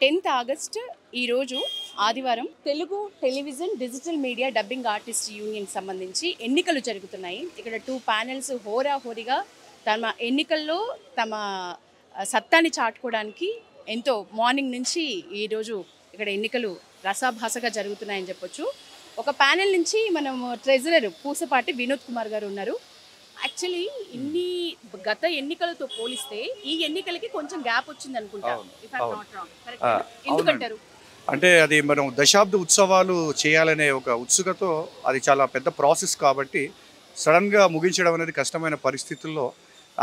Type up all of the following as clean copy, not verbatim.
10th August ఈరోజు ఆదివారం Telugu television digital media dubbing artist union సంబంధించి ఎన్నికలు జరుగుతున్నాయి. ఇక్కడ 2 ప్యానెల్స్ హోరాహోరీగా తమ ఎన్నికల్లో తమ సత్తాని చాటుకోవడానికి ఎంతో మార్నింగ్ నుంచి ఈరోజు ఇక్కడ ఎన్నికలు రసాభాసగా జరుగుతున్నాయని చెప్పొచ్చు. ఒక ప్యానెల్ నుంచి మనం ట్రెజరర్ పూసపాటి వినోద్ కుమార్ గారు ఉన్నారు. యాక్చువల్లీ ఇన్ని గత ఎన్నికలతో పోలిస్తే ఈ ఎన్నికలకి కొంచెం గ్యాప్ వచ్చింది అనుకుంటా. ఎందుకంటారు? అంటే అది మనం దశాబ్ద ఉత్సవాలు చేయాలనే ఒక ఉత్సుకతో అది చాలా పెద్ద ప్రాసెస్ కాబట్టి సడన్గా ముగించడం అనేది కష్టమైన పరిస్థితుల్లో,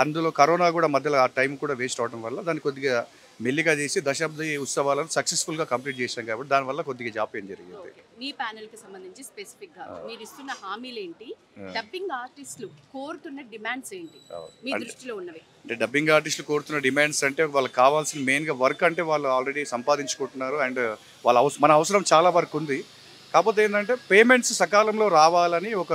అందులో కరోనా కూడా మధ్యలో ఆ టైం కూడా వేస్ట్ అవడం వల్ల దాన్ని కొద్దిగా మెల్లిగా చేసి దశాబ్ది ఉత్సవాలను సక్సెస్ఫుల్గా కంప్లీట్ చేసాం కాబట్టి దానివల్ల కొద్దిగా జాప్యం జరిగింది. మీ ప్యానెల్ కి సంబంధించి స్పెసిఫిక్ గా మీరు ఇస్తున్న హామీలు ఏంటి, డబ్బింగ్ ఆర్టిస్టులు కోరుతున్న డిమాండ్స్ ఏంటి మీ దృష్టిలో ఉన్నవి? అంటే డబ్బింగ్ ఆర్టిస్టులు కోరుతున్న డిమాండ్స్ అంటే వాళ్ళకి కావాల్సిన మెయిన్గా వర్క్ అంటే వాళ్ళు ఆల్రెడీ సంపాదించుకుంటున్నారు అండ్ వాళ్ళ మన అవసరం చాలా వరకు ఉంది. కాకపోతే ఏంటంటే పేమెంట్స్ సకాలంలో రావాలని ఒక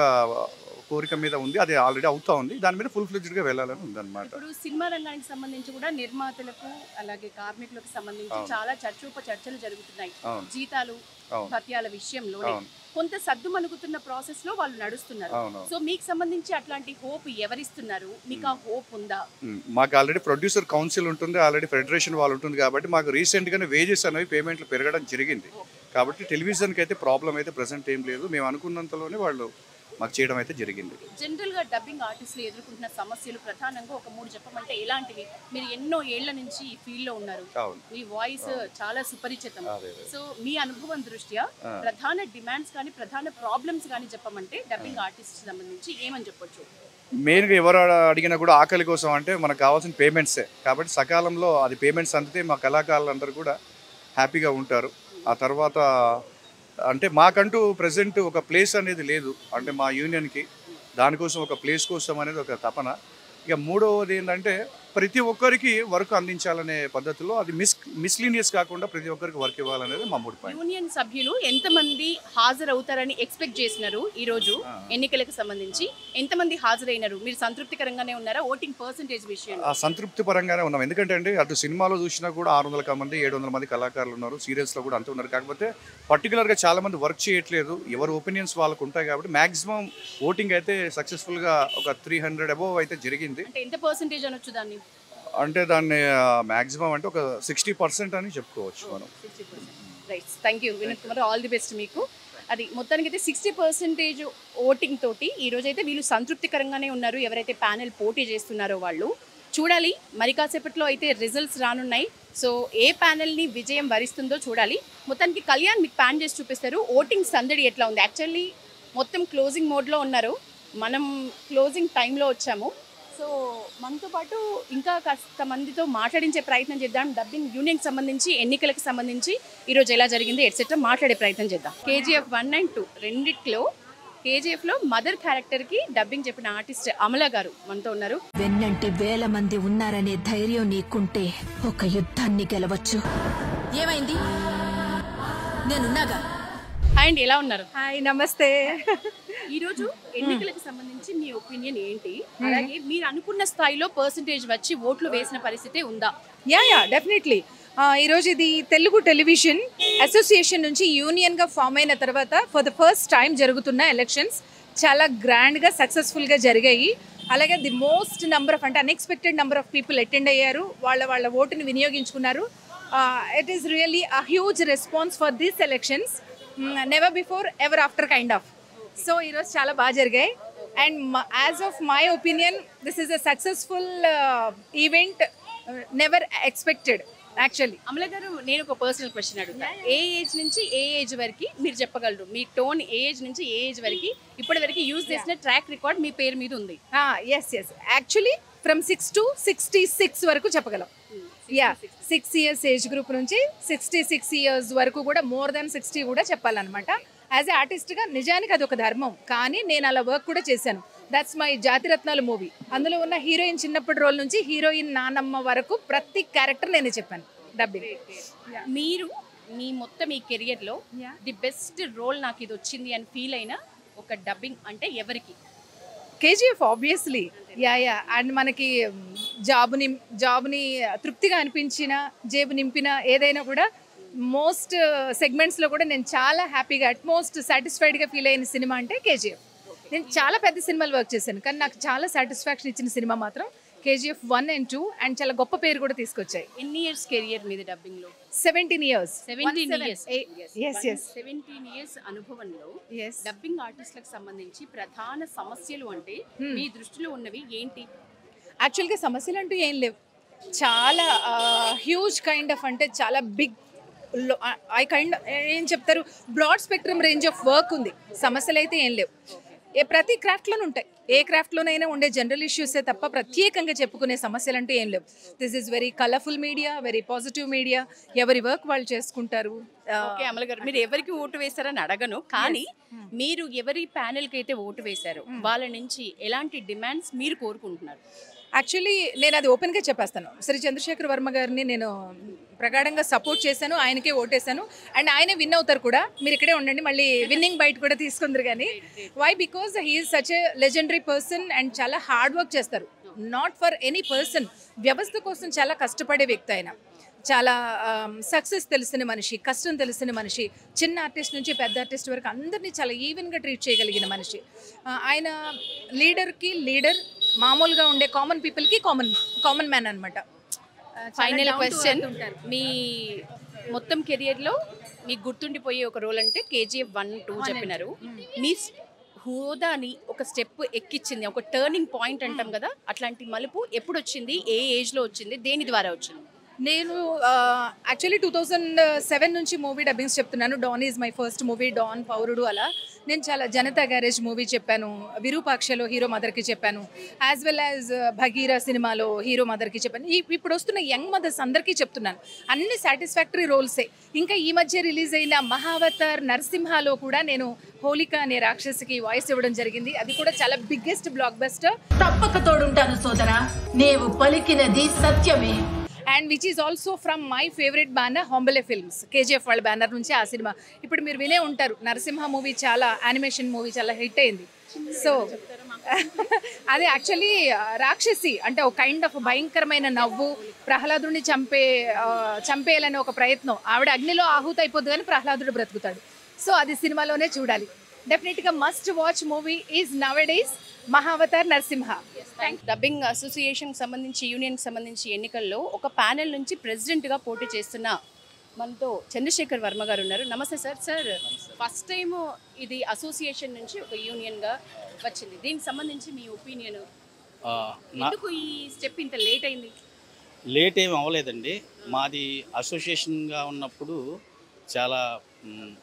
కోరిక మీద ఉంది. అది ఆల్రెడీ అవుతా ఉంది. దాని మీద ఫుల్ ఫ్లెడ్జ్డ్గా వెళ్ళాలని ఉంది అనమాట. ఇప్పుడు సినిమా రంగానికి సంబంధించి కూడా నిర్మాతలకు అలాగే కార్మికులకు సంబంధించి చాలా చర్చలు జరుగుతున్నాయి. జీతాలు భత్యాల విషయంలో కొంత సద్దు మణుగుతున్న ప్రాసెస్ లో వాళ్ళు నడుస్తున్నారు. సో మీకు సంబంధించి అట్లాంటి హోప్ ఎవరిస్తున్నారు? మీకు ఆ హోప్ ఉందా? మాకు ఆల్రెడీ ప్రొడ్యూసర్ కౌన్సిల్ ఉంటుంది, ఆల్రెడీ ఫెడరేషన్ వాళ్ళు ఉంటుంది కాబట్టి మాకు రీసెంట్గానే వేజెస్ అనేవి పేమెంట్లు పెరగడం జరిగింది. కాబట్టి టెలివిజన్కి అయితే ప్రాబ్లం అయితే ప్రెసెంట్ ఏం లేదు. మేము అనుకున్నంతలోనే వాళ్ళు మాకు చేయడం అయితే జరిగింది. జనరల్ గా డబ్బింగ్ ఆర్టిస్టులు ఎదుర్కొంటున్న సమస్యలు ప్రధానంగా ఒక 3 చెప్పమంటే ఎలాంటివి? మీరు ఎన్నో ఏళ్ల నుంచి ఈ ఫీల్డ్ లో ఉన్నారు, మీ వాయిస్ చాలా సుపరిచితం. సో మీ అనుభవం దృష్ట్యా ప్రధాన డిమాండ్స్ కానీ ప్రధాన ప్రాబ్లమ్స్ కానీ చెప్పమంటే డబ్బింగ్ ఆర్టిస్ట్ సంబంధించి ఏమని చెప్పొచ్చు? మెయిన్గా ఎవరు అడిగినా కూడా ఆకలి కోసం అంటే మనకు కావాల్సిన పేమెంట్సే. కాబట్టి సకాలంలో అది పేమెంట్స్ అందితే మా కళాకారులందరూ కూడా హ్యాపీగా ఉంటారు. ఆ తర్వాత అంటే మాకంటూ ప్రజెంట్ ఒక ప్లేస్ అనేది లేదు. అంటే మా యూనియన్కి దానికోసం ఒక ప్లేస్ కోసం అనేది ఒక తపన. ఇక మూడవది ఏంటంటే ప్రతి ఒక్కరికి వర్క్ అందించాలనే పద్ధతిలో అది మిస్లీనియస్ కాకుండా ప్రతి ఒక్కరికి వర్క్ ఇవ్వాలనేది మా మూడు పాయింట్. యూనియన్ సభ్యులు ఎంతమంది హాజరవుతారని ఎక్స్పెక్ట్ చేసినారు? ఈ రోజు ఎన్నికలకు సంబంధించి ఎంతమంది హాజరైనారు? మీరు సంతృప్తికరంగానే ఉన్నారా ఓటింగ్ పర్సంటేజ్ విషయం? సంతృప్తి పరంగానే ఉన్నాం. ఎందుకంటే అండి అటు సినిమాలో చూసినా కూడా 600 మంది 700 మంది కళాకారులు ఉన్నారు, సీరియల్స్లో కూడా అంత ఉన్నారు. కాకపోతే పర్టికులర్గా చాలా మంది వర్క్ చేయట్లేదు. ఎవరి ఒపీనియన్స్ వాళ్ళకు ఉంటాయి కాబట్టి మ్యాక్సిమం ఓటింగ్ అయితే సక్సెస్ఫుల్గా ఒక 300 అబోవ్ అయితే జరిగింది. అంటే ఎంత పర్సంటేజ్ అనొచ్చు దాన్ని? అంటే దాన్ని మ్యాక్సిమం అంటే ఒక 60% అని చెప్పుకోవచ్చు మనం. Right, thank you Vinod Kumar, all the best మీకు. అది మొత్తానికి అయితే 60% ఓటింగ్ తోటి ఈరోజైతే వీళ్ళు సంతృప్తికరంగానే ఉన్నారు. ఎవరైతే ప్యానెల్ పోటీ చేస్తున్నారో వాళ్ళు చూడాలి. మరి కాసేపట్లో అయితే రిజల్ట్స్ రానున్నాయి. సో ఏ ప్యానెల్ని విజయం వరిస్తుందో చూడాలి. మొత్తానికి కళ్యాణ్ మీకు ప్యాన్ చేసి చూపిస్తారు ఓటింగ్ సందడి ఎట్లా ఉంది. యాక్చువల్లీ మొత్తం క్లోజింగ్ మోడ్లో ఉన్నారు, మనం క్లోజింగ్ టైంలో వచ్చాము. సో మనతో పాటు ఇంకా కాస్త మందితో మాట్లాడించే ప్రయత్నం చేద్దాం. డబ్బింగ్ యూనియన్కి సంబంధించి ఎన్నికలకు సంబంధించి ఈరోజు ఎలా జరిగింది ఎట్సెట్రా మాట్లాడే ప్రయత్నం చేద్దాం. KGF 1 and 2 రెండిట్లో KGFలో మదర్ క్యారెక్టర్కి డబ్బింగ్ చెప్పిన ఆర్టిస్ట్ అమల గారు మనతో ఉన్నారు. వెన్నంటి 1000 మంది ఉన్నారనే ధైర్యం నీకుంటే ఒక యుద్ధాన్ని గెలవచ్చు. ఏమైంది? నేనున్నాగా. హాయ్ అండి, ఎలా ఉన్నారు? హాయ్, నమస్తే. ఈరోజు ఎన్నికలకు సంబంధించి మీ ఒపీనియన్ ఏంటి? అలాగే మీరు అనుకున్న స్థాయిలో పర్సంటేజ్ వచ్చి ఓట్లు వేసిన పరిస్థితి ఉందా? Yeah definitely. ఈరోజు ఇది తెలుగు టెలివిజన్ అసోసియేషన్ నుంచి యూనియన్గా ఫామ్ అయిన తర్వాత ఫర్ ద ఫస్ట్ టైం జరుగుతున్న ఎలక్షన్స్ చాలా గ్రాండ్గా సక్సెస్ఫుల్గా జరిగాయి. అలాగే ది మోస్ట్ నెంబర్ ఆఫ్ అంటే unexpected number of people attend అయ్యారు, వాళ్ళ ఓటుని వినియోగించుకున్నారు. It is really a huge response for this elections, never before ever after kind of. So ఈరోజు చాలా బాగా జరిగాయి and as of my opinion this is a successful event, never expected actually. Amala గారు, నేను ఒక పర్సనల్ క్వశ్చన్ అడుగుతా. ఏ age నుంచి ఏ age వరకు మీరు చెప్పగలరు? మీ టోన్ ఏ ఏజ్ నుంచి ఏ ఏజ్ వరకు ఇప్పటి వరకు యూజ్ చేసిన ట్రాక్ రికార్డ్ మీ పేరు మీద ఉంది? ఎస్ యాక్చువల్లీ ఫ్రమ్ 6 to 66 వరకు చెప్పగలం. 6 years ఏజ్ గ్రూప్ నుంచి 66 years వరకు కూడా, మోర్ దాన్ 60 కూడా చెప్పాలన్నమాట. యాజ్ ఏ ఆర్టిస్ట్గా నిజానికి అది ఒక ధర్మం, కానీ నేను అలా వర్క్ కూడా చేశాను. That's my Jathiratnalu movie. అందులో ఉన్న హీరోయిన్ చిన్నప్పటి రోల్ నుంచి హీరోయిన్ నానమ్మ వరకు ప్రతి క్యారెక్టర్ నేనే చెప్పాను డబ్బింగ్. మీరు మీ మొత్తం ఈ కెరియర్లో ది బెస్ట్ రోల్ నాకు ఇది వచ్చింది అని ఫీల్ అయిన ఒక డబ్బింగ్ అంటే ఎవరికి? KGF obviously. అండ్ మనకి జాబ్ని తృప్తిగా అనిపించిన, జేబు నింపిన ఏదైనా కూడా మోస్ట్ సెగ్మెంట్స్లో కూడా నేను చాలా హ్యాపీగా అట్మోస్ట్ సాటిస్ఫైడ్గా ఫీల్ అయిన సినిమా అంటే కేజీఎఫ్. నేను చాలా పెద్ద సినిమాలు వర్క్ చేశాను, కానీ నాకు చాలా సాటిస్ఫాక్షన్ ఇచ్చిన సినిమా మాత్రం కేజీఎఫ్ 1 and 2, అండ్ చాలా గొప్ప పేరు కూడా తీసుకొచ్చాయి. ఎన్ని ఇయర్స్ కెరియర్ మీద డబ్బింగ్లో? 17 years. 17 years. Yes. 17 years అనుభవంలో Yes. డబ్బింగ్ ఆర్టిస్టులకు సంబంధించి ప్రధాన సమస్యలు అంటే మీ దృష్టిలో ఉన్నవి ఏంటి? యాక్చువల్గా సమస్యలు అంటూ ఏం లేవు. చాలా హ్యూజ్ కైండ్ ఆఫ్, అంటే చాలా బిగ్ ఐ కైండ్ ఏం చెప్తారు, broad spectrum range of work ఉంది. సమస్యలు అయితే ఏం లేవు. ప్రతి క్రాఫ్ట్లోనూ ఉంటాయి. ఏ క్రాఫ్ట్లోనైనా ఉండే జనరల్ ఇష్యూసే తప్ప ప్రత్యేకంగా చెప్పుకునే సమస్యలు అంటూ ఏం లేవు. This is very colourful media, very positive media. ఎవరి వర్క్ వాళ్ళు చేసుకుంటారు. ఓకే అమల గారు, మీరు ఎవరికి ఓటు వేశారని అడగను, కానీ మీరు ఎవరి ప్యానెల్కి అయితే ఓటు వేశారో వాళ్ళ నుంచి ఎలాంటి డిమాండ్స్ మీరు కోరుకుంటున్నారు? యాక్చువల్లీ నేను అది ఓపెన్గా చెప్పేస్తాను. శ్రీ చంద్రశేఖర్ వర్మ గారిని నేను ప్రగాఢంగా సపోర్ట్ చేశాను, ఆయనకే ఓటేశాను, అండ్ ఆయనే విన్ అవుతారు కూడా. మీరు ఇక్కడే ఉండండి, మళ్ళీ విన్నింగ్ బైట్ కూడా తీసుకుందరు. కానీ why? Because he is such a legendary person and చాలా హార్డ్ వర్క్ చేస్తారు. నాట్ ఫర్ ఎనీ పర్సన్, వ్యవస్థ కోసం చాలా కష్టపడే వ్యక్తి ఆయన. చాలా సక్సెస్ తెలిసిన మనిషి, కష్టం తెలిసిన మనిషి, చిన్న ఆర్టిస్ట్ నుంచి పెద్ద ఆర్టిస్ట్ వరకు అందరినీ చాలా ఈవెన్గా ట్రీట్ చేయగలిగిన మనిషి. ఆయన లీడర్కి లీడర్, మామూలుగా ఉండే కామన్ పీపుల్కి కామన్ మ్యాన్ అనమాట. ఫైనల్ క్వశ్చన్, మీ మొత్తం కెరియర్లో మీకు గుర్తుండిపోయే ఒక రోల్ అంటే కేజీఎఫ్ 1, 2 చెప్పినారు. మీ హోదాని ఒక స్టెప్ ఎక్కిచ్చింది, ఒక టర్నింగ్ పాయింట్ అంటాం కదా, అట్లాంటి మలుపు ఎప్పుడు వచ్చింది? ఏ ఏజ్లో వచ్చింది? దేని ద్వారా వచ్చింది? నేను యాక్చువల్లీ 2007 నుంచి మూవీ డబ్బింగ్స్ చెప్తున్నాను. Don is my first movie, Don, Pourudu. అలా నేను చాలా జనతా గ్యారేజ్ మూవీ చెప్పాను, విరూపాక్షలో హీరో మదర్కి చెప్పాను, యాజ్ వెల్ యాజ్ భగీరా సినిమాలో హీరో మదర్కి చెప్పాను. ఇప్పుడు వస్తున్న యంగ్ మదర్స్ అందరికీ చెప్తున్నాను, అన్ని సాటిస్ఫాక్టరీ రోల్సే. ఇంకా ఈ మధ్య రిలీజ్ అయిన మహావతార్ నరసింహలో కూడా నేను హోలిక అనే రాక్షసికి వాయిస్ ఇవ్వడం జరిగింది. అది కూడా చాలా బిగ్గెస్ట్ బ్లాక్ బస్టర్. తప్పక తోడుంటాను సోదరా, నీవు పలికినది సత్యమే. And which is also from my favourite banner Hombale films, KGF వాళ్ళ బ్యానర్ నుంచి ఆ సినిమా. ఇప్పుడు మీరు వినే ఉంటారు, నరసింహ మూవీ చాలా యానిమేషన్ మూవీ చాలా హిట్ అయింది. సో అది యాక్చువల్లీ రాక్షసి అంటే ఒక కైండ్ ఆఫ్ భయంకరమైన నవ్వు, ప్రహ్లాదుడిని చంపేయాలనే ఒక ప్రయత్నం. ఆవిడ అగ్నిలో ఆహుతి అయిపోద్దు కానీ ప్రహ్లాదుడు బ్రతుకుతాడు. సో అది సినిమాలోనే చూడాలి. డెఫినెట్గా must watch movie is nowadays Mahavatar Narasimha. Dubbing association సంబంధించి, యూనియన్కి సంబంధించి ఎన్నికల్లో ఒక ప్యానెల్ నుంచి ప్రెసిడెంట్గా పోటీ చేస్తున్న మనతో చంద్రశేఖర్ వర్మ గారు ఉన్నారు. నమస్తే సార్. సార్, ఫస్ట్ టైం ఇది అసోసియేషన్ నుంచి ఒక యూనియన్గా వచ్చింది, దీనికి సంబంధించి మీ ఒపీనియన్? ఎందుకు ఈ స్టెప్ ఇంత లేట్ అయింది? లేట్ ఏమి అవ్వలేదండి. మాది అసోసియేషన్గా ఉన్నప్పుడు చాలా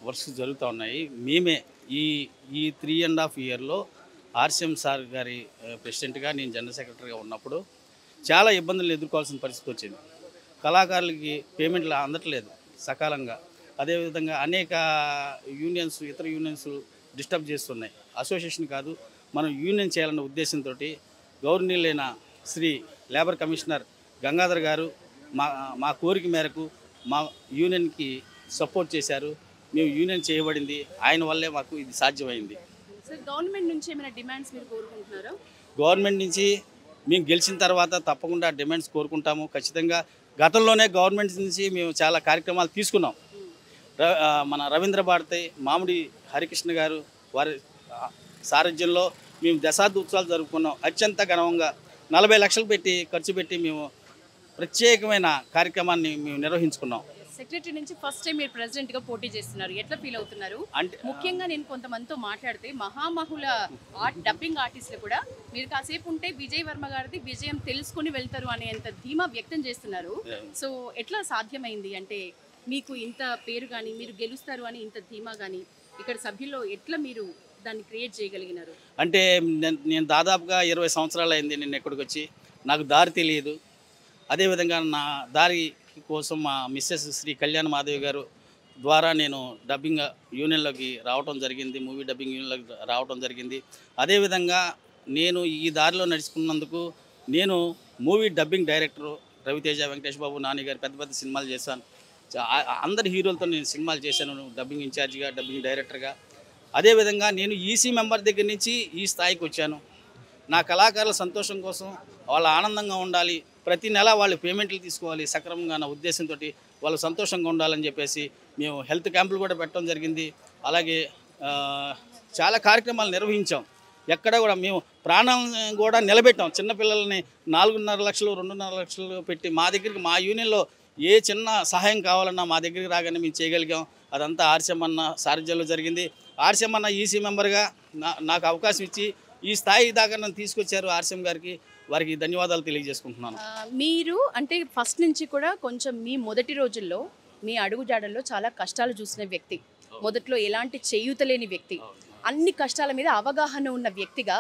వర్క్స్ జరుగుతూ ఉన్నాయి. మేమే ఈ 3.5 yearలో ఆర్సీఎం సార్ గారి ప్రెసిడెంట్గా, నేను జనరల్ సెక్రటరీగా ఉన్నప్పుడు చాలా ఇబ్బందులు ఎదుర్కోవాల్సిన పరిస్థితి వచ్చింది. కళాకారులకి పేమెంట్లు అందట్లేదు సకాలంగా. అదేవిధంగా అనేక యూనియన్స్, ఇతర యూనియన్స్ డిస్టర్బ్ చేస్తున్నాయి. అసోసియేషన్ కాదు, మనం యూనియన్ చేయాలన్న ఉద్దేశంతో గౌరవనీయులైన శ్రీ లేబర్ కమిషనర్ గంగాధర్ గారు మా కోరిక మేరకు మా యూనియన్కి సపోర్ట్ చేశారు. మేము యూనియన్ చేయబడింది ఆయన వల్లే మాకు ఇది సాధ్యమైంది. సార్, గవర్నమెంట్ నుంచి ఏమైనా డిమాండ్స్ మీరు కోరుకుంటున్నారా? గవర్నమెంట్ నుంచి మేము గెలిచిన తర్వాత తప్పకుండా డిమాండ్స్ కోరుకుంటాము. ఖచ్చితంగా గతంలోనే గవర్నమెంట్ నుంచి మేము చాలా కార్యక్రమాలు తీసుకున్నాం. మన రవీంద్ర భారతి, మామిడి హరికృష్ణ గారు వారి సారథ్యంలో మేము దశాబ్ద ఉత్సవాలు జరుపుకున్నాం. అత్యంత ఘనంగా 40 లక్షలు ఖర్చు పెట్టి మేము ప్రత్యేకమైన కార్యక్రమాన్ని మేము నిర్వహించుకున్నాం. సెక్రటరీ నుంచి ఫస్ట్ టైం మీరు ప్రెసిడెంట్గా పోటీ చేస్తున్నారు, ఎట్లా ఫీల్ అవుతున్నారు? అంటే ముఖ్యంగా నేను కొంతమందితో మాట్లాడితే మహామహుల డబ్బింగ్ ఆర్టిస్టులు కూడా మీరు కాసేపు ఉంటే విజయ్ వర్మ గారిది విజయం తెలుసుకొని వెళ్తారు అనేంత ధీమా వ్యక్తం చేస్తున్నారు. సో ఎట్లా సాధ్యమైంది? అంటే మీకు ఇంత పేరు కానీ, మీరు గెలుస్తారు అని ఇంత ధీమా కానీ ఇక్కడ సభ్యుల్లో ఎట్లా మీరు దాన్ని క్రియేట్ చేయగలిగినారు? అంటే నేను దాదాపుగా 20 సంవత్సరాలు అయింది నేను ఎక్కడికి వచ్చి. నాకు దారి తెలియదు. అదేవిధంగా నా దారి కోసం మా మిస్సెస్ శ్రీ కళ్యాణ్ మాధవి గారు ద్వారా నేను డబ్బింగ్ యూనియన్లోకి రావటం జరిగింది, మూవీ డబ్బింగ్ యూనియన్లోకి రావటం జరిగింది. అదేవిధంగా నేను ఈ దారిలో నడుచుకున్నందుకు నేను movie dubbing director Ravi Teja, Venkatesh Babu, Nani గారు పెద్ద పెద్ద సినిమాలు చేశాను. అందరి హీరోలతో నేను సినిమాలు చేశాను, డబ్బింగ్ ఇన్ఛార్జిగా, డబ్బింగ్ డైరెక్టర్గా. అదేవిధంగా నేను ఈసీ మెంబర్ దగ్గర నుంచి ఈ స్థాయికి వచ్చాను. నా కళాకారుల సంతోషం కోసం, వాళ్ళ ఆనందంగా ఉండాలి, ప్రతి నెల వాళ్ళు పేమెంట్లు తీసుకోవాలి సక్రమంగా అన్న ఉద్దేశంతో వాళ్ళు సంతోషంగా ఉండాలని చెప్పేసి మేము హెల్త్ క్యాంపులు కూడా పెట్టడం జరిగింది. అలాగే చాలా కార్యక్రమాలు నిర్వహించాం. ఎక్కడ కూడా మేము ప్రాణం కూడా నిలబెట్టాం. చిన్నపిల్లల్ని 4.5 లక్షలు 2.5 లక్షలు పెట్టి మా దగ్గరికి, మా యూనియన్లో ఏ చిన్న సహాయం కావాలన్నా మా దగ్గరికి రాగానే మేము చేయగలిగాం. అదంతా ఆర్సీఎం సారథ్యంలో జరిగింది. ఆర్సీఎం ఈసీ మెంబర్గా నాకు అవకాశం ఇచ్చి ఈ స్థాయి దాకా నన్ను తీసుకొచ్చారు. ఆర్సీఎం గారికి, వారికి ధన్యవాదాలు తెలియజేసుకుంటున్నాను. మీరు అంటే ఫస్ట్ నుంచి కూడా కొంచెం మీ మొదటి రోజుల్లో మీ అడుగుజాడల్లో చాలా కష్టాలు చూసిన వ్యక్తి, మొదట్లో ఎలాంటి చేయూతలేని వ్యక్తి, అన్ని కష్టాల మీద అవగాహన ఉన్న వ్యక్తిగా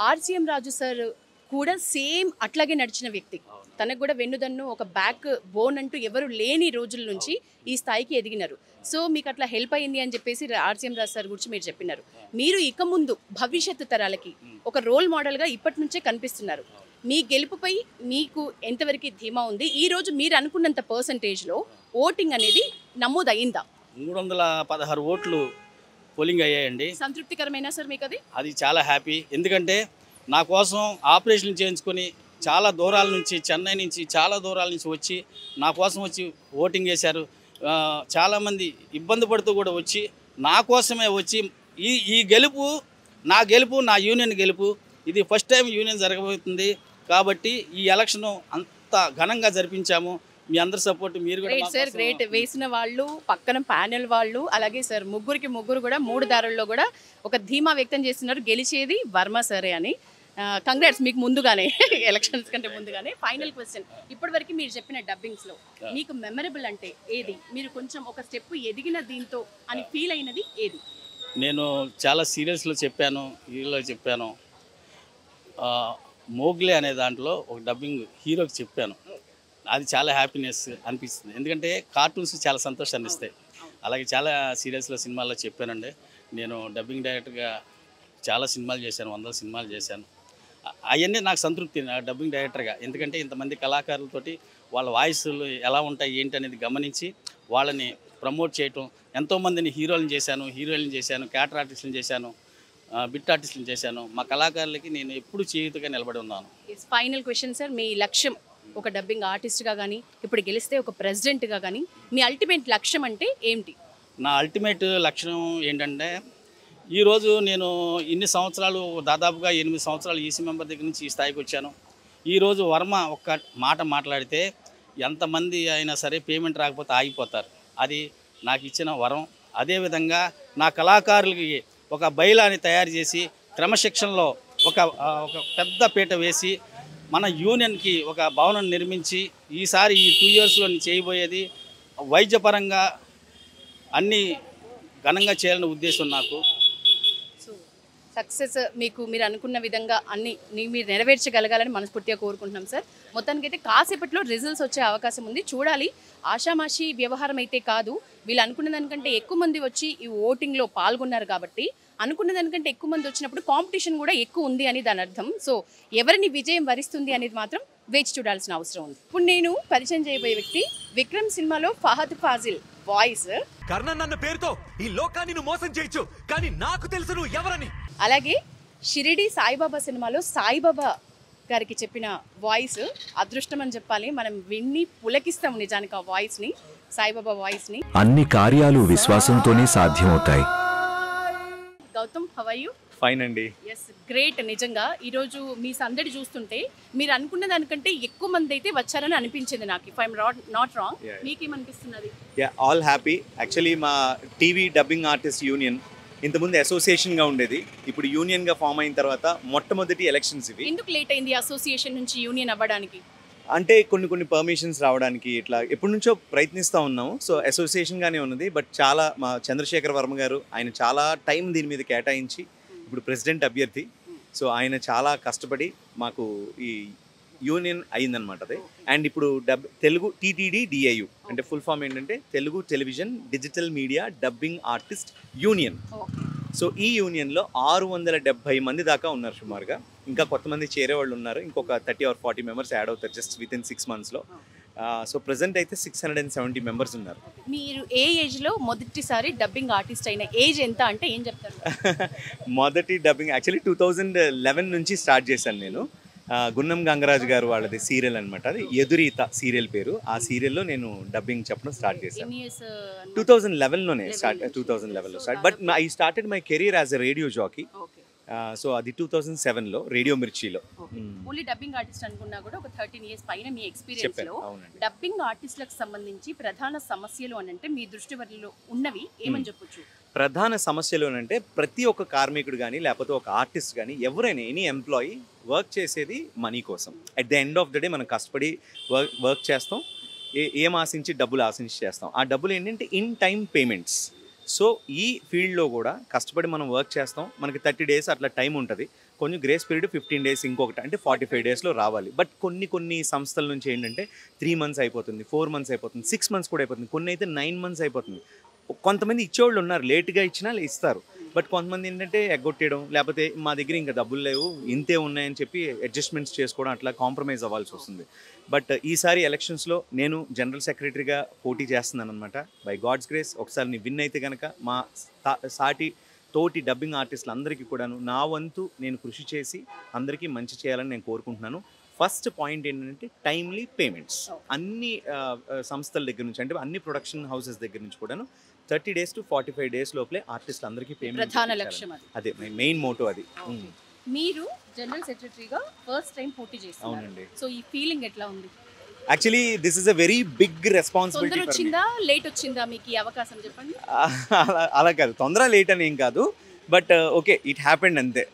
ఆర్సీఎం రాజు సార్ కూడా సేమ్ అట్లాగే నడిచిన వ్యక్తి. తనకు కూడా వెన్నుదన్ను, ఒక బ్యాక్ బోన్ అంటూ ఎవరు లేని రోజుల నుంచి ఈ స్థాయికి ఎదిగినారు. సో మీకు అట్లా హెల్ప్ అయింది అని చెప్పేసి ఆర్సీఎం రాజు సార్ గురించి మీరు చెప్పినారు. మీరు ఇక ముందు భవిష్యత్తు తరాలకి ఒక రోల్ మోడల్గా ఇప్పటి నుంచే కనిపిస్తున్నారు. మీ గెలుపుపై మీకు ఎంతవరకు ధీమా ఉంది? ఈ రోజు మీరు అనుకున్నంత పర్సంటేజ్లో ఓటింగ్ అనేది నమోదు అయిందా? 316 ఓట్లు పోలింగ్ అయ్యాయండి. సంతృప్తికరమైన సార్ మీకు అది? అది చాలా హ్యాపీ. ఎందుకంటే నా కోసం ఆపరేషన్ చేయించుకొని చాలా దూరాల నుంచి, చెన్నై నుంచి చాలా దూరాల నుంచి వచ్చి నా కోసం వచ్చి ఓటింగ్ చేశారు. చాలామంది ఇబ్బంది పడుతూ కూడా వచ్చి నా కోసమే వచ్చి ఈ గెలుపు నా యూనియన్ గెలుపు. ఇది ఫస్ట్ టైం యూనియన్ జరగబోతుంది కాబట్టి ఈ ఎలక్షన్ అంత ఘనంగా జరిపించాము. మీ అందరి సపోర్ట్ మీరు కూడా. Great sir, great. వేసిన వాళ్ళు, పక్కన ప్యానెల్ వాళ్ళు, అలాగే సార్ ముగ్గురు కూడా 3 దారుల్లో కూడా ఒక ధీమా వ్యక్తం చేస్తున్నారు, గెలిచేది వర్మ సరే అని. కంగ్రాట్స్ మీకు ముందుగానే, ఎలక్షన్స్ కంటే ముందుగానే. ఫైనల్ క్వశ్చన్, ఇప్పటివరకు మీరు చెప్పిన డబ్బింగ్స్లో మీకు మెమరబుల్ అంటే ఏది? మీరు కొంచెం ఒక స్టెప్ ఎదిగిన దీంతో అని ఫీల్ అయినది ఏది? నేను చాలా సీరియల్స్లో చెప్పాను, హీరోలో చెప్పాను. మోగ్లే అనే దాంట్లో ఒక డబ్బింగ్ హీరోకి చెప్పాను. అది చాలా హ్యాపీనెస్ అనిపిస్తుంది. ఎందుకంటే కార్టూన్స్ చాలా సంతోషాన్ని ఇస్తాయి. అలాగే చాలా సీరియల్స్లో, సినిమాల్లో చెప్పానండి. నేను డబ్బింగ్ డైరెక్టర్గా చాలా సినిమాలు చేశాను, 100 సినిమాలు చేశాను. అవన్నీ నాకు సంతృప్తి డబ్బింగ్ డైరెక్టర్గా. ఎందుకంటే ఇంతమంది కళాకారులతోటి వాళ్ళ వాయిస్లు ఎలా ఉంటాయి ఏంటి అనేది గమనించి వాళ్ళని ప్రమోట్ చేయటం. ఎంతోమందిని హీరోలను చేశాను, క్యారెక్టర్ ఆర్టిస్టులను చేశాను, బిట్ ఆర్టిస్టులను చేశాను. మా కళాకారులకి నేను ఎప్పుడు చేయుతగా నిలబడి ఉన్నాను. ఫైనల్ క్వశ్చన్ సార్, మీ లక్ష్యం ఒక డబ్బింగ్ ఆర్టిస్ట్గా కానీ, ఇప్పుడు గెలిస్తే ఒక ప్రెసిడెంట్గా కానీ, మీ అల్టిమేట్ లక్ష్యం అంటే ఏంటి? నా అల్టిమేట్ లక్ష్యం ఏంటంటే, ఈరోజు నేను ఇన్ని సంవత్సరాలు, దాదాపుగా 8 సంవత్సరాలు ఈసీ మెంబర్ దగ్గర నుంచి ఈ స్థాయికి వచ్చాను. ఈరోజు వర్మ ఒక్క మాట మాట్లాడితే ఎంతమంది అయినా సరే పేమెంట్ రాకపోతే ఆగిపోతారు. అది నాకు ఇచ్చిన వరం. అదేవిధంగా నా కళాకారులకి ఒక బయలాని తయారు చేసి క్రమశిక్షణలో ఒక పెద్ద పీట వేసి మన యూనియన్కి ఒక భవనం నిర్మించి ఈసారి ఈ 2 ఇయర్స్లో నేను చేయబోయేది వైద్యపరంగా అన్నీ ఘనంగా చేయాలనే ఉద్దేశం నాకు. సక్సెస్ మీకు మీరు అనుకున్న విధంగా అన్ని మీరు నెరవేర్చగలగాలని మనస్ఫూర్తిగా కోరుకుంటున్నాం సార్. మొత్తానికైతే కాసేపట్లో రిజల్ట్స్ వచ్చే అవకాశం ఉంది, చూడాలి. ఆషామాషి వ్యవహారం అయితే కాదు. వీళ్ళు అనుకున్న దానికంటే ఎక్కువ మంది వచ్చి ఈ ఓటింగ్లో పాల్గొన్నారు కాబట్టి అనుకున్న దానికంటే ఎక్కువ మంది వచ్చినప్పుడు కాంపిటీషన్ కూడా ఎక్కువ ఉంది అని దాని అర్థం. సో ఎవరిని విజయం వరిస్తుంది అనేది మాత్రం వేచి చూడాల్సిన అవసరం ఉంది. ఇప్పుడు నేను పరిచయం చేయబోయే వ్యక్తి విక్రమ్ సినిమాలో ఫహద్ ఫాజిల్ వాయిస్. కర్ణన్ అన్న పేరుతో ఈ లోకాన్ని నువ్వు మోసం చేయొచ్చు, కానీ నాకు తెలుసు నువ్వు ఎవరని. అలాగే షిరిడి సాయిబాబా సినిమాలో సాయిబాబా గారికి చెప్పిన వాయిస్ అదృష్టం అని చెప్పాలి. మనం విన్ని పులకిస్తాం నిజానికి ఆ వాయిస్ని, సాయిబాబా వాయిస్ని. అన్ని కార్యాలు విశ్వాసంతోనే సాధ్యమవుతాయి. Gautam, how are you? Fine అండి. Yes, great. నిజంగా ఈరోజు మీ సందడి చూస్తుంటే మీరు అనుకున్న దానికంటే ఎక్కువ మంది అయితే వచ్చారని అనిపించింది నాకు. ఇఫ్ ఐఎమ్ నాట్ రాంగ్, మీకేమనిపిస్తున్నది? All happy. యాక్చువల్లీ మా టీవీ డబ్బింగ్ ఆర్టిస్ట్ యూనియన్ ఇంతకుముందు అసోసియేషన్గా ఉండేది, ఇప్పుడు యూనియన్గా ఫామ్ అయిన తర్వాత మొట్టమొదటి ఎలక్షన్స్ ఇవి. ఎందుకు లేట్ అయింది అసోసియేషన్ నుంచి యూనియన్ అవ్వడానికి? అంటే కొన్ని పర్మిషన్స్ రావడానికి ఇట్లా ఎప్పటి నుంచో ప్రయత్నిస్తూ ఉన్నాము. సో అసోసియేషన్గానే ఉన్నది. బట్ చాలా మా చంద్రశేఖర్ వర్మ గారు ఆయన చాలా టైం దీని మీద కేటాయించి ఇప్పుడు ప్రెసిడెంట్ అభ్యర్థి. సో ఆయన చాలా కష్టపడి మాకు ఈ యూనియన్ అయిందనమాట అది. అండ్ ఇప్పుడు తెలుగు టీటీడీ డిఐయు అంటే ఫుల్ ఫామ్ ఏంటంటే Telugu television digital media dubbing artist union. So ఈ యూనియన్లో 670 మంది దాకా ఉన్నారు సుమారుగా. ఇంకా కొంతమంది చేరేవాళ్ళు ఉన్నారు, ఇంకొక 30 or 40 మెంబర్స్ యాడ్ అవుతారు జస్ట్ వితిన్ 6 monthsలో. సో ప్రజెంట్ అయితే 670 మెంబర్స్ ఉన్నారు. మీరు ఏ ఏజ్లో మొదటిసారి డబ్బింగ్ ఆర్టిస్ట్ అయిన ఏజ్ ఎంత అంటే ఏం చెప్తారు? మొదటి డబ్బింగ్ యాక్చువల్లీ 2011 నుంచి స్టార్ట్ చేశాను నేను. గున్నం గంగరాజు గారు వాళ్ళది సీరియల్ అనమాట, అది ఎదురీత సీరియల్ పేరు. ఆ సీరియల్లో నేను డబ్బింగ్ చెప్పడం స్టార్ట్ చేశాను. 2011లోనే స్టార్ట్, 2011లో start. But I started my career as a radio jockey. So అది 2007లో రేడియో మిర్చిలో. ఓన్లీ డబ్బింగ్ ఆర్టిస్ట్ అనుకున్నా కూడా ఒక 13 years పైన మీ ఎక్స్పీరియన్స్ లో డబ్బింగ్ ఆర్టిస్టులకు సంబంధించి ప్రధాన సమస్యలు అని అంటే మీ దృష్టి వల్ల ఉన్నవి ఏమని చెప్పొచ్చు? ప్రధాన సమస్యలు అంటే ప్రతి ఒక్క కార్మికుడు కానీ లేకపోతే ఒక ఆర్టిస్ట్ కానీ ఎవరైనా ఎనీ ఎంప్లాయీ వర్క్ చేసేది మనీ కోసం. At the end of the day మనం కష్టపడి వర్క్ చేస్తాం, ఏం ఆశించి డబ్బులు ఆశించి చేస్తాం. ఆ డబ్బులు ఏంటంటే ఇన్ టైం పేమెంట్స్. సో ఈ ఫీల్డ్లో కూడా కష్టపడి మనం వర్క్ చేస్తాం, మనకి 30 days అట్లా టైం ఉంటుంది, కొంచెం గ్రేస్ పీరియడ్ 15 days, ఇంకొకటి అంటే 45 daysలో రావాలి. బట్ కొన్ని సంస్థల నుంచి ఏంటంటే 3 months అయిపోతుంది, 4 months అయిపోతుంది, 6 months కూడా అయిపోతుంది, కొన్ని అయితే 9 months అయిపోతుంది. కొంతమంది ఇచ్చేవాళ్ళు ఉన్నారు, లేట్గా ఇచ్చినా ఇస్తారు. బట్ కొంతమంది ఏంటంటే ఎగ్గొట్టేయడం, లేకపోతే మా దగ్గర ఇంకా డబ్బులు లేవు, ఇంతే ఉన్నాయని చెప్పి అడ్జస్ట్మెంట్స్ చేసుకోవడం, అట్లా కాంప్రమైజ్ అవ్వాల్సి వస్తుంది. బట్ ఈసారి ఎలక్షన్స్లో నేను జనరల్ సెక్రటరీగా పోటీ చేస్తున్నాను అనమాట. బై గాడ్స్ గ్రేస్ ఒకసారి నేను విన్ అయితే కనుక మా తోటి డబ్బింగ్ ఆర్టిస్టులు అందరికీ కూడాను నా వంతు నేను కృషి చేసి అందరికీ మంచి చేయాలని నేను కోరుకుంటున్నాను. ఫస్ట్ పాయింట్ ఏంటంటే టైమ్లీ పేమెంట్స్. అన్ని సంస్థల దగ్గర నుంచి అంటే అన్ని ప్రొడక్షన్ హౌసెస్ దగ్గర నుంచి కూడాను 30 days to 45 days లోపలే ఆర్టిస్టులు అందరికీ పేమెంట్ ప్రధాన లక్ష్యం అదే మెయిన్ మోటో అది. మీరు జనరల్ సెక్రటరీగా ఫస్ట్ టైం పోటీ చేస్తున్నారు. అవునండి. సో ఈ ఫీలింగ్ ఎట్లా ఉంది? Actually this is a very big responsibility. తొందర వచ్చిందా లేట్ వచ్చిందా మీకు ఈ అవకాశం చెప్పండి? అలా కాదు, తొందర లేట్ అని ఏం కాదు, బట్ ఓకే ఇట్ హ్యాపెండ్ అంతే.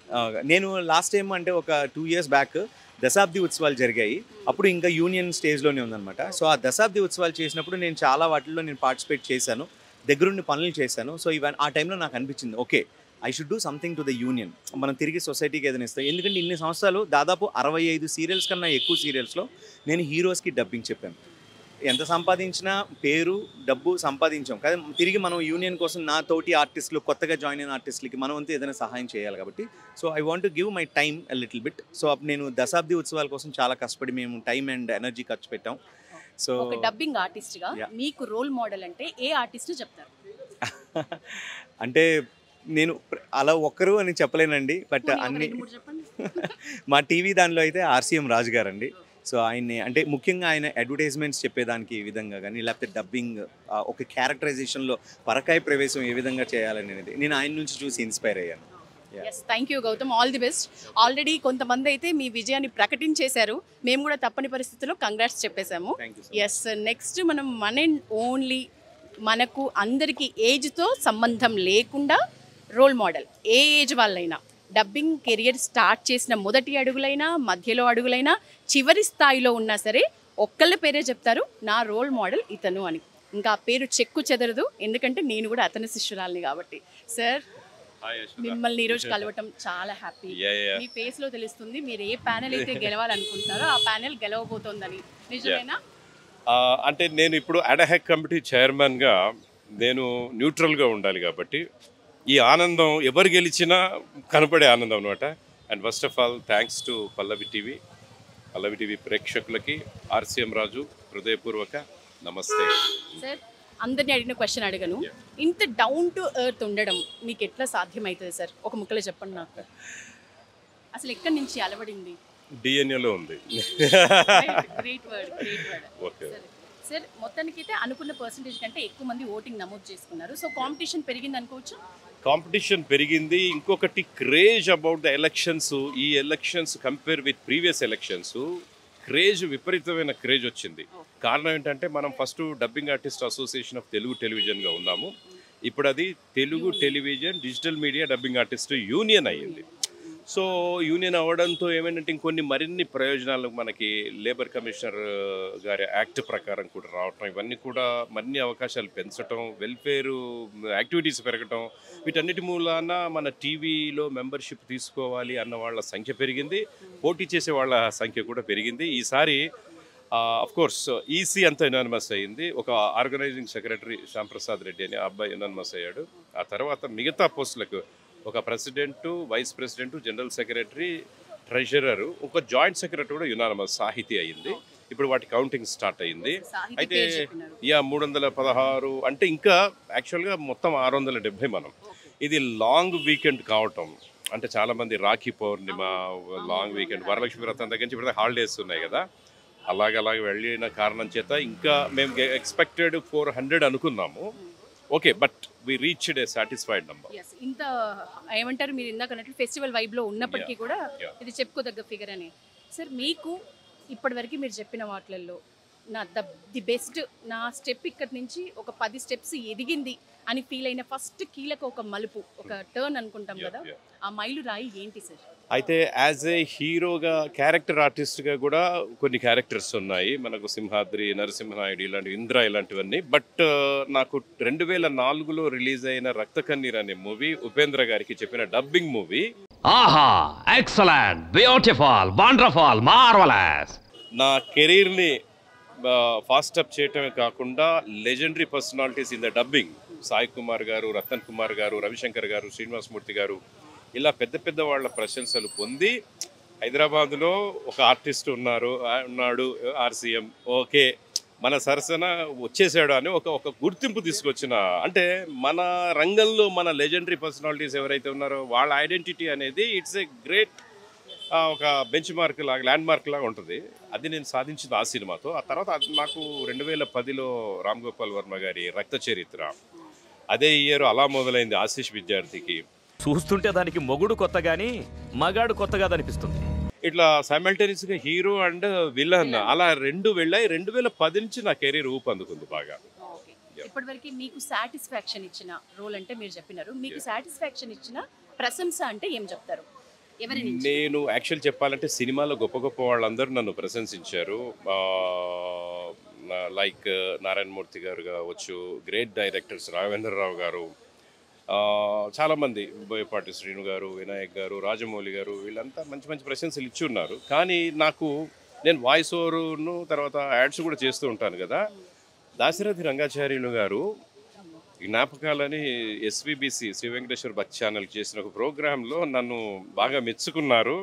నేను లాస్ట్ టైం అంటే ఒక 2 years బ్యాక్ దశాబ్ది ఉత్సవాలు జరిగాయి, అప్పుడు ఇంకా యూనియన్ స్టేజ్లోనే ఉందన్నమాట. సో ఆ దశాబ్ది ఉత్సవాలు చేసినప్పుడు నేను చాలా వాటిల్లో నేను పార్టిసిపేట్ చేశాను, దగ్గరుండి పనులు చేశాను. సో ఆ టైంలో నాకు అనిపించింది okay I should do something to the union. మనం తిరిగి సొసైటీకి ఏదైనా ఇస్తాం, ఎందుకంటే ఇన్ని సంవత్సరాలు దాదాపు 65 సీరియల్స్ కన్నా ఎక్కువ సీరియల్స్లో నేను హీరోస్కి డబ్బింగ్ చెప్పాను. ఎంత సంపాదించినా పేరు డబ్బు సంపాదించాం కదా, తిరిగి మనం యూనియన్ కోసం నా తోటి ఆర్టిస్టులు కొత్తగా జాయిన్ అయిన ఆర్టిస్టులకి మనం అంతా ఏదైనా సహాయం చేయాలి కాబట్టి so I want to give my time a little bit. So నేను దశాబ్ది ఉత్సవాల కోసం చాలా కష్టపడి మేము టైం అండ్ ఎనర్జీ ఖర్చు పెట్టాం. సో ఒక డబ్బింగ్ ఆర్టిస్ట్గా మీకు రోల్ మోడల్ అంటే ఏ ఆర్టిస్ట్ చెప్తారు? అంటే నేను అలా ఒక్కరు అని చెప్పలేనండి, బట్ అన్ని మా టీవీ దానిలో అయితే ఆర్సీఎం రాజు గారు అండి. సో ఆయన్ని అంటే ముఖ్యంగా ఆయన అడ్వర్టైజ్మెంట్స్ చెప్పేదానికి ఈ విధంగా కానీ లేకపోతే డబ్బింగ్ ఒక క్యారెక్టరైజేషన్లో పరకాయ ప్రవేశం ఏ విధంగా చేయాలనేది నేను ఆయన నుంచి చూసి ఇన్స్పైర్ అయ్యాను. Thank you Gautam, all the best. Already కొంతమంది అయితే మీ విజయాన్ని ప్రకటించేశారు, మేము కూడా తప్పని పరిస్థితుల్లో కంగ్రాట్స్ చెప్పేశాము. ఎస్, నెక్స్ట్ మనం వన్ అండ్ ఓన్లీ మనకు అందరికీ ఏజ్తో సంబంధం లేకుండా రోల్ మోడల్, ఏ ఏజ్ వాళ్ళైనా డబ్బింగ్ కెరియర్ స్టార్ట్ చేసిన మొదటి అడుగులైనా మధ్యలో అడుగులైనా చివరి స్థాయిలో ఉన్నా సరే ఒక్కళ్ళ పేరే చెప్తారు నా రోల్ మోడల్ ఇతను అని. ఇంకా ఆ పేరు చెక్కు చెదరదు, ఎందుకంటే నేను కూడా అతని శిష్యురాలిని కాబట్టి. సార్ మిమ్మల్ని ఈరోజు కలవటం చాలా హ్యాపీ. మీ ఫేస్ లో తెలుస్తుంది మీరు ఏ ప్యానెల్ అయితే గెలవాలనుకుంటున్నారో ఆ ప్యానెల్ గెలవబోతోందని. నిజమేనా? అంటే నేను ఇప్పుడు అడహాక్ కమిటీ చైర్మన్గా నేను న్యూట్రల్గా ఉండాలి కాబట్టి ఈ ఆనందం ఎవరు గెలిచినా కనపడే ఆనందం అనమాట. And first of all thanks to Pallavi TV ప్రేక్షకులకి ఆర్సీఎం రాజు హృదయపూర్వక నమస్తే. సార్ అందరినీ అడిగిన క్వశ్చన్ అడగను, ఇంత డౌన్ టు ఎర్త్ ఉండడం మీకు ఎట్లా సాధ్యమవుతుంది సార్? ఒక ముక్కలో చెప్పండి నాకు. అసలు ఎక్కడి నుంచి అలవడింది? డిఎన్ఏలో ఉంది. Great word. ఓకే సార్, మొత్తానికి అయితే అనుకున్న పర్సంటేజ్ కంటే ఎక్కువ మంది ఓటింగ్ నమోదు చేసుకున్నారు. సో కాంపిటీషన్ పెరిగింది అనుకోవచ్చు? కాంపిటీషన్ పెరిగింది. ఇంకొకటి క్రేజ్ అబౌట్ ద ఎలక్షన్స్. ఈ elections compare with previous elections craze, విపరీతమైన క్రేజ్ వచ్చింది. కారణం ఏంటంటే మనం first dubbing artist association of Telugu టెలివిజన్గా ఉన్నాము, ఇప్పుడు అది Telugu television digital media dubbing artist union అయ్యింది. సో యూనియన్ అవ్వడంతో ఏమైందంటే ఇంకొన్ని మరిన్ని ప్రయోజనాలు మనకి లేబర్ కమిషనర్ గారి యాక్ట్ ప్రకారం కూడా రావటం, ఇవన్నీ కూడా మరిన్ని అవకాశాలు పెంచడం, వెల్ఫేరు యాక్టివిటీస్ పెరగటం, వీటన్నిటి మూలాన మన టీవీలో మెంబర్షిప్ తీసుకోవాలి అన్న వాళ్ళ సంఖ్య పెరిగింది, పోటీ చేసే వాళ్ళ సంఖ్య కూడా పెరిగింది. ఈసారి అఫ్కోర్స్ ఈసీ అంతా యునానిమస్ అయ్యింది. ఒక ఆర్గనైజింగ్ సెక్రటరీ శ్యాంప్రసాద్ రెడ్డి అని అబ్బాయి యునానిమస్ అయ్యాడు. ఆ తర్వాత మిగతా పోస్టులకు ఒక president, vice president, general secretary, treasurer, ఒక జాయింట్ సెక్రటరీ కూడా యునానిమస్ సాహితీ అయ్యింది. ఇప్పుడు వాటి కౌంటింగ్ స్టార్ట్ అయ్యింది. అయితే 316 అంటే ఇంకా యాక్చువల్గా మొత్తం 670 మనం. ఇది లాంగ్ వీకెండ్ కావటం అంటే చాలామంది రాఖీ పౌర్ణిమ, లాంగ్ వీకెండ్, వరలక్ష్మి వ్రతం దగ్గర నుంచి ఇప్పుడు హాలిడేస్ ఉన్నాయి కదా, అలాగే వెళ్ళిన కారణం చేత ఇంకా మేము ఎక్స్పెక్టెడ్ 400 అనుకున్నాము. Okay, but we reached a satisfied number. ఇంత ఏమంటారు మీరు ఇందాక అన్నట్లు ఫెస్టివల్ వైబ్లో ఉన్నప్పటికీ కూడా ఇది చెప్పుకోదగ్గ ఫిగర్ అని. సార్ మీకు ఇప్పటివరకు మీరు చెప్పిన వాటిల్లో ది బెస్ట్, నా స్టెప్ ఇక్కడి నుంచి ఒక 10 స్టెప్స్ ఎదిగింది అని ఫీల్ అయిన ఫస్ట్ కీలక ఒక మలుపు, ఒక టర్న్ అనుకుంటాం కదా, ఆ మైలు రాయి ఏంటి సార్? అయితే యాజ్ ఏ హీరోగా, క్యారెక్టర్ ఆర్టిస్ట్గా కూడా కొన్ని క్యారెక్టర్స్ ఉన్నాయి మనకు. సింహాద్రి, నరసింహనాయుడు ఇలాంటివి, ఇంద్ర ఇలాంటివన్నీ. బట్ నాకు 2004లో రిలీజ్ అయిన రక్త కన్నీర్ అనే మూవీ, ఉపేంద్ర గారికి చెప్పిన డబ్బింగ్ మూవీ, ఆహా, ఎక్సలెంట్, బ్యూటిఫుల్, వండర్ఫుల్, మార్వెలస్, నా కెరీర్ని ఫాస్ట్ అప్ చేయటమే కాకుండా legendary personalities in the dubbing, Sai Kumar గారు, రతన్ కుమార్ గారు, రవిశంకర్ గారు, శ్రీనివాసమూర్తి గారు, ఇలా పెద్ద వాళ్ళ ప్రశంసలు పొంది, హైదరాబాద్లో ఒక ఆర్టిస్ట్ ఉన్నాడు ఆర్సీఎం, ఓకే మన సరసన వచ్చేసాడు అని ఒక గుర్తింపు తీసుకొచ్చిన, అంటే మన రంగంలో మన లెజెండరీ పర్సనాలిటీస్ ఎవరైతే ఉన్నారో వాళ్ళ ఐడెంటిటీ అనేది ఇట్స్ ఏ గ్రేట్, ఒక బెంచ్ మార్క్ లాగా, ల్యాండ్ మార్క్ లాగా ఉంటుంది. అది నేను సాధించింది ఆ సినిమాతో. ఆ తర్వాత నాకు 2010లో రామ్ గోపాల్ వర్మ గారి రక్త చరిత్ర, అదే ఇయర్ అలా మొదలైంది ఆశీష్ విద్యార్థికి. చూస్తుంటే దానికి మొగుడు కొత్త గాని మగాడు కొత్తగా అనిపిస్తుంది. ఇట్లా సైమల్టేనియస్గా హీరో అండ్ విలన్ అలా 2 వెళ్ళాయి. 2010 నుంచి నా కెరీర్ ఊపందుకుంది బాగా. ఇప్పటివరకు మీకు సాటిస్ఫాక్షన్ ఇచ్చిన రోల్ అంటే మీరు చెప్పినారు, మీకు సాటిస్ఫాక్షన్ ఇచ్చిన ప్రశంస అంటే ఏం చెప్తారు? నేను యాక్చువల్ చెప్పాలంటే సినిమాలో గొప్ప వాళ్ళందరూ నన్ను ప్రశంసించారు. లైక్ నారాయణమూర్తి గారు కావచ్చు, గ్రేట్ డైరెక్టర్స్ రాఘవేంద్రరావు గారు, చాలామంది, బోయపాటి శ్రీను గారు, వినాయక్ గారు, రాజమౌళి గారు, వీళ్ళంతా మంచి ప్రశంసలు ఇచ్చి ఉన్నారు. కానీ నేను వాయిస్ ఓవర్ను తర్వాత యాడ్స్ కూడా చేస్తూ ఉంటాను కదా, దాశరథి రంగాచార్యులు గారు జ్ఞాపకాలని ఎస్విబిసి శ్రీ వెంకటేశ్వర భక్తి ఛానల్ చేసిన ఒక ప్రోగ్రాంలో నన్ను బాగా మెచ్చుకున్నారు.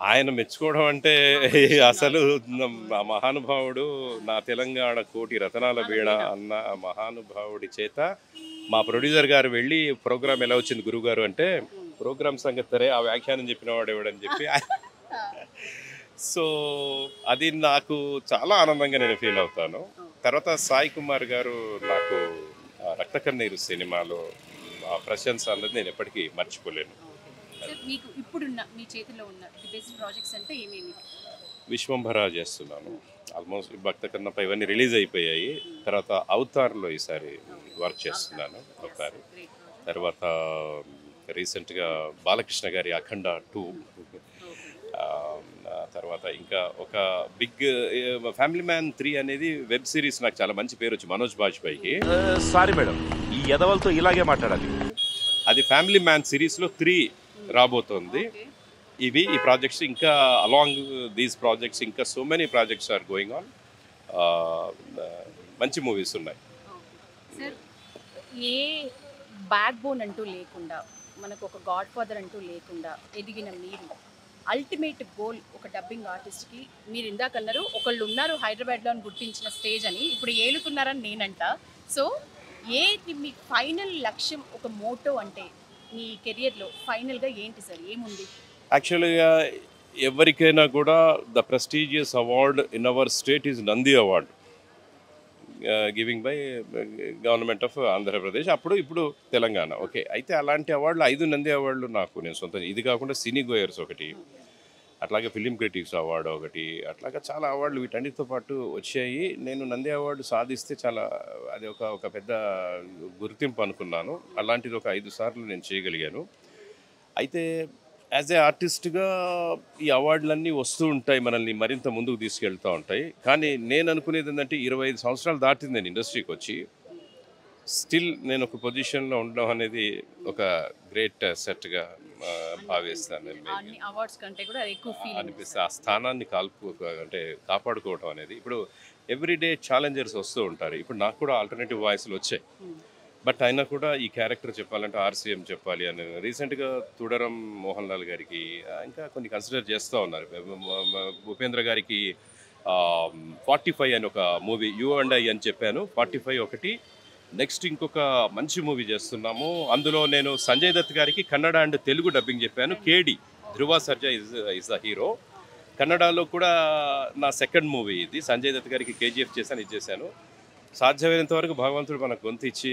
ఆయన మెచ్చుకోవడం అంటే అసలు ఆ మహానుభావుడు, నా తెలంగాణ కోటి రతనాల వీణ అన్న ఆ మహానుభావుడి చేత మా ప్రొడ్యూసర్ గారు వెళ్ళి ప్రోగ్రామ్ ఎలా వచ్చింది గురువుగారు అంటే, ప్రోగ్రామ్ సంగతి ఆ వ్యాఖ్యానం చెప్పిన వాడు ఎవడని చెప్పి, సో అది నాకు చాలా ఆనందంగా నేను ఫీల్ అవుతాను. తర్వాత సాయి కుమార్ గారు నాకు రక్త కన్నీరు సినిమాలో ఆ ప్రశంస అన్నది నేను ఎప్పటికీ మర్చిపోలేను. మీకు ఇప్పుడున్న మీ చేతిలో ఉన్న ది బెస్ట్ ప్రాజెక్ట్స్ అంటే ఏమేమి? విశ్వంభర చేస్తున్నాను, ఆల్మోస్ట్ భక్త కన్నప్ప ఇవన్నీ రిలీజ్ అయిపోయాయి. తర్వాత అవతార్లో ఈసారి వర్క్ చేస్తున్నాను, అవతార్. తర్వాత రీసెంట్గా బాలకృష్ణ గారి అఖండ 2, తర్వాత ఇంకా ఒక బిగ్ ఫ్యామిలీ మ్యాన్ 3 అనేది వెబ్ సిరీస్ నాకు చాలా మంచి పేరు వచ్చి మనోజ్ బాజ్పేయికి. సారీ మేడం, ఈ ఎదవలతో ఇలాగే మాట్లాడాలి. అది ఫ్యామిలీ మ్యాన్ సిరీస్లో 3 రాబోతోంది. ఈ ప్రాజెక్ట్స్ ఇంకా అలాంగ్ దీస్ ప్రాజెక్ట్స్ ఇంకా so many projects are going on. మంచి మూవీస్ ఉన్నాయి. సార్, ఏ బ్యాక్ బోన్ అంటూ లేకుండా, మనకు ఒక గాడ్ ఫాదర్ అంటూ లేకుండా ఎదిగిన మీరు అల్టిమేట్ గోల్ ఒక డబ్బింగ్ ఆర్టిస్ట్కి, మీరు ఇందాక అన్నారు ఒకళ్ళు ఉన్నారు హైదరాబాద్లో అని గుర్తించిన స్టేజ్ అని, ఇప్పుడు ఏలుతున్నారని నేనంట. సో మీ ఫైనల్ లక్ష్యం, ఒక మోటో అంటే మీ కెరియర్లో ఫైనల్గా ఏంటి సార్, ఏముంది? యాక్చువల్గా ఎవరికైనా కూడా the prestigious award in our state is Nandi award, giving by government of Andhra Pradesh, ఇప్పుడు తెలంగాణ. ఓకే, అయితే అలాంటి అవార్డులు 5 నంది అవార్డులు నేను సొంతం. ఇది కాకుండా సినీ గోయర్స్ ఒకటి, అట్లాగే ఫిలిం క్రిటిక్స్ అవార్డు ఒకటి, అట్లాగా చాలా అవార్డులు వీటన్నిటితో పాటు వచ్చాయి. నేను నంది అవార్డు సాధిస్తే చాలా అది ఒక పెద్ద గుర్తింపు అనుకున్నాను. అలాంటిది ఒక 5 సార్లు నేను చేయగలిగాను. అయితే యాజ్ ఏ ఆర్టిస్ట్గా ఈ అవార్డులన్నీ వస్తూ ఉంటాయి, మనల్ని మరింత ముందుకు తీసుకెళ్తూ ఉంటాయి. కానీ నేను అనుకునేది ఏంటంటే 25 సంవత్సరాలు దాటింది నేను ఇండస్ట్రీకి వచ్చి, స్టిల్ నేను ఒక పొజిషన్లో ఉండడం అనేది ఒక గ్రేట్ సెట్గా భావిస్తాను. అనిపిస్తే ఆ స్థానాన్ని కాపాడుకోవడం అనేది. ఇప్పుడు ఎవ్రీడే ఛాలెంజర్స్ వస్తూ ఉంటారు. ఇప్పుడు నాకు కూడా ఆల్టర్నేటివ్ వాయిస్లు వచ్చాయి, బట్ అయినా కూడా ఈ క్యారెక్టర్ చెప్పాలంటే ఆర్సీఎం చెప్పాలి అని రీసెంట్గా తుడరం మోహన్ లాల్ గారికి ఇంకా కొన్ని కన్సిడర్ చేస్తూ ఉన్నారు. ఉపేంద్ర గారికి 45 అని ఒక మూవీ యూ అండ్ ఐ అని చెప్పాను, 45 ఒకటి, నెక్స్ట్ ఇంకొక మంచి మూవీ చేస్తున్నాము. అందులో నేను సంజయ్ దత్ గారికి కన్నడ అండ్ తెలుగు డబ్బింగ్ చెప్పాను. కేడి ధ్రువ సర్జా ఇస్ ద హీరో. కన్నడలో కూడా నా సెకండ్ మూవీ ఇది. సంజయ్ దత్ గారికి కేజీఎఫ్ చేశాను, ఇది చేశాను. సాధ్యమైనంత వరకు భగవంతుడు మనకు గొంతు ఇచ్చి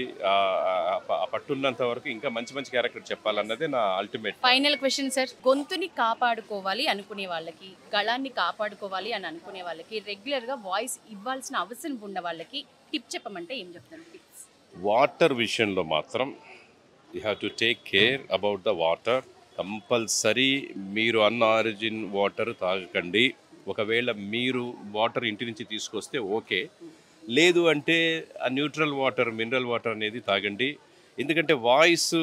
పట్టున్నంత వరకు ఇంకా మంచి మంచి క్యారెక్టర్ చెప్పాలన్నదే నా అల్టిమేట్. ఫైనల్ క్వశ్చన్ సార్, గొంతుని కాపాడుకోవాలి అనుకునే వాళ్ళకి, గళాన్ని కాపాడుకోవాలి అని అనుకునే వాళ్ళకి, రెగ్యులర్గా వాయిస్ ఇవ్వాల్సిన అవసరం ఉన్న వాళ్ళకి టిప్ చెప్పమంటే ఏం చెప్తాను? టిప్స్ వాటర్ విషయంలో మాత్రం you have to take care about the water. Compulsory మీరు అన్ ఆరిజిన్ వాటర్ తాగకండి. ఒకవేళ మీరు వాటర్ ఇంటి నుంచి తీసుకొస్తే ఓకే, లేదు అంటే ఆ న్యూట్రల్ వాటర్, మినరల్ వాటర్ అనేది తాగండి. ఎందుకంటే వాయిస్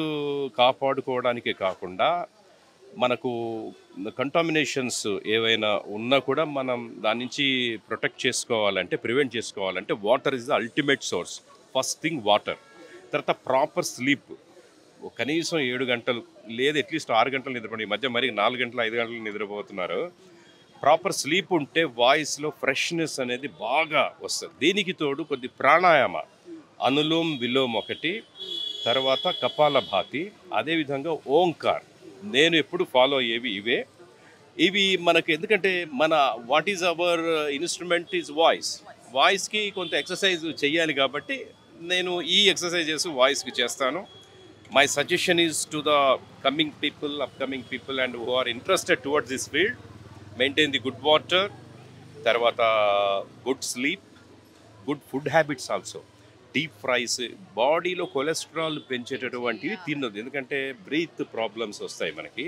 కాపాడుకోవడానికే కాకుండా మనకు కంటామినేషన్స్ ఏవైనా ఉన్నా కూడా మనం దాని నుంచి ప్రొటెక్ట్ చేసుకోవాలంటే, ప్రివెంట్ చేసుకోవాలంటే water is the ultimate source. First thing water. తర్వాత ప్రాపర్ స్లీప్. కనీసం 7 గంటలు లేదు అట్లీస్ట్ 6 గంటలు నిద్రపోండి. ఈ మధ్య మరి 4 గంటలు 5 గంటలు నిద్రపోతున్నారు. ప్రాపర్ స్లీప్ ఉంటే వాయిస్లో ఫ్రెష్నెస్ అనేది బాగా వస్తుంది. దీనికి తోడు కొద్ది ప్రాణాయామ, అనులోమ్ విలోమ్ ఒకటి, తర్వాత కపాలభాతి, అదేవిధంగా ఓంకార్. నేను ఎప్పుడు ఫాలో అయ్యేవి ఇవే. ఇవి మనకు ఎందుకంటే మన what is our instrument is voice. వాయిస్కి కొంత ఎక్సర్సైజ్ చేయాలి కాబట్టి నేను ఈ ఎక్సర్సైజెస్ వాయిస్కి చేస్తాను. My suggestion is to the coming people, upcoming people and who are interested towards this field, maintain the good water, తర్వాత good sleep, good food habits also. Deep fries, బాడీలో కొలెస్ట్రాల్ పెంచేటటువంటివి తినదు. ఎందుకంటే బ్రీత్ ప్రాబ్లమ్స్ వస్తాయి మనకి.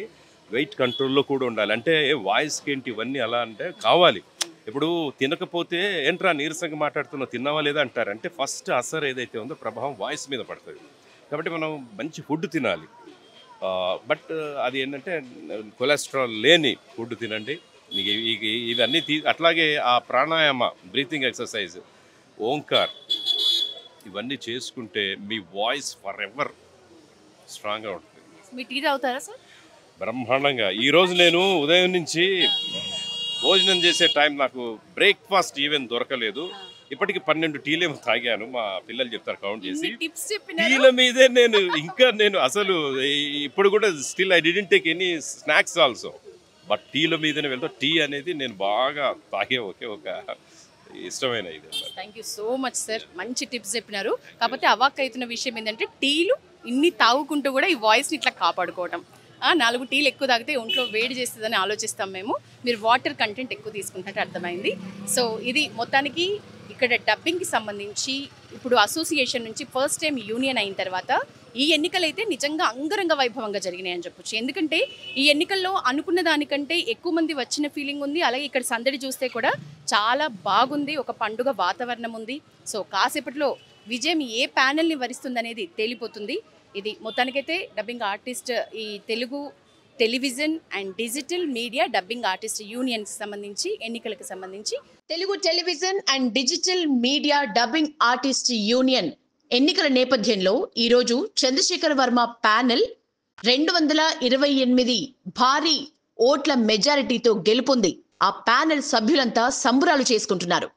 Wait కంట్రోల్లో కూడా ఉండాలి. అంటే వాయిస్కి ఏంటి ఇవన్నీ అలా అంటే కావాలి. ఇప్పుడు తినకపోతే ఏంట్రా నీరసంగా మాట్లాడుతున్నావు, తిన్నావా లేదా అంటారు. అంటే ఫస్ట్ అసర్ ఏదైతే ఉందో ప్రభావం వాయిస్ మీద పడుతుంది. కాబట్టి మనం మంచి ఫుడ్ తినాలి. బట్ అది ఏంటంటే కొలెస్ట్రాల్ లేని ఫుడ్ తినండి. ఇవన్నీ అట్లాగే ఆ ప్రాణాయామ, బ్రీతింగ్ ఎక్సర్సైజ్, ఓంకార్, ఇవన్నీ చేసుకుంటే మీ వాయిస్ ఫర్ ఎవర్ స్ట్రాంగ్గా ఉంటుంది. మీ టీ తాగుతారా సార్? బ్రహ్మాండంగా. ఈరోజు నేను ఉదయం నుంచి భోజనం చేసే టైం నాకు బ్రేక్ఫాస్ట్ ఈవెన్ దొరకలేదు. ఇప్పటికి 12 టీలేమో తాగాను. మా పిల్లలు చెప్తారు కౌంట్ చేసి. టీల మీదే నేను అసలు ఇప్పుడు కూడా still I didn't take any snacks also, but టీల మీదనే వెళ్తాను. టీ అనేది నేను బాగా తాగే ఒక ఇష్టమైన ఇది. Thank you so much sir, మంచి టిప్స్ చెప్పినారు. కాకపోతే అవాక్ అవుతున్న విషయం ఏంటంటే టీలు ఇన్ని తాగుకుంటూ కూడా ఈ వాయిస్ని ఇట్లా కాపాడుకోవడం. 4 టీలు ఎక్కువ తాగితే ఒంట్లో వేడి చేస్తుందని ఆలోచిస్తాం మేము. మీరు వాటర్ కంటెంట్ ఎక్కువ తీసుకుంటున్నట్టు అర్థమైంది. సో ఇది మొత్తానికి ఇక్కడ డబ్బింగ్కి సంబంధించి ఇప్పుడు అసోసియేషన్ నుంచి ఫస్ట్ టైం యూనియన్ అయిన తర్వాత ఈ ఎన్నికలు అయితే నిజంగా అంగరంగ వైభవంగా జరిగినాయని చెప్పొచ్చు. ఎందుకంటే ఈ ఎన్నికల్లో అనుకున్న దానికంటే ఎక్కువ మంది వచ్చిన ఫీలింగ్ ఉంది. అలాగే ఇక్కడ సందడి చూస్తే కూడా చాలా బాగుంది, ఒక పండుగ వాతావరణం ఉంది. సో కాసేపట్లో విజయం ఏ ప్యానెల్ని వరిస్తుందనేది తేలిపోతుంది. ఇది మొత్తానికైతే డబ్బింగ్ ఆర్టిస్ట్, ఈ Telugu television and digital media dubbing artist యూనియన్కి సంబంధించి ఎన్నికలకు సంబంధించి Telugu television and digital media dubbing artist union ఎన్నికల నేపథ్యంలో ఈరోజు చంద్రశేఖర్ వర్మ ప్యానెల్ 228 భారీ ఓట్ల మెజారిటీతో గెలుపొంది ఆ ప్యానెల్ సభ్యులంతా సంబురాలు చేసుకుంటున్నారు.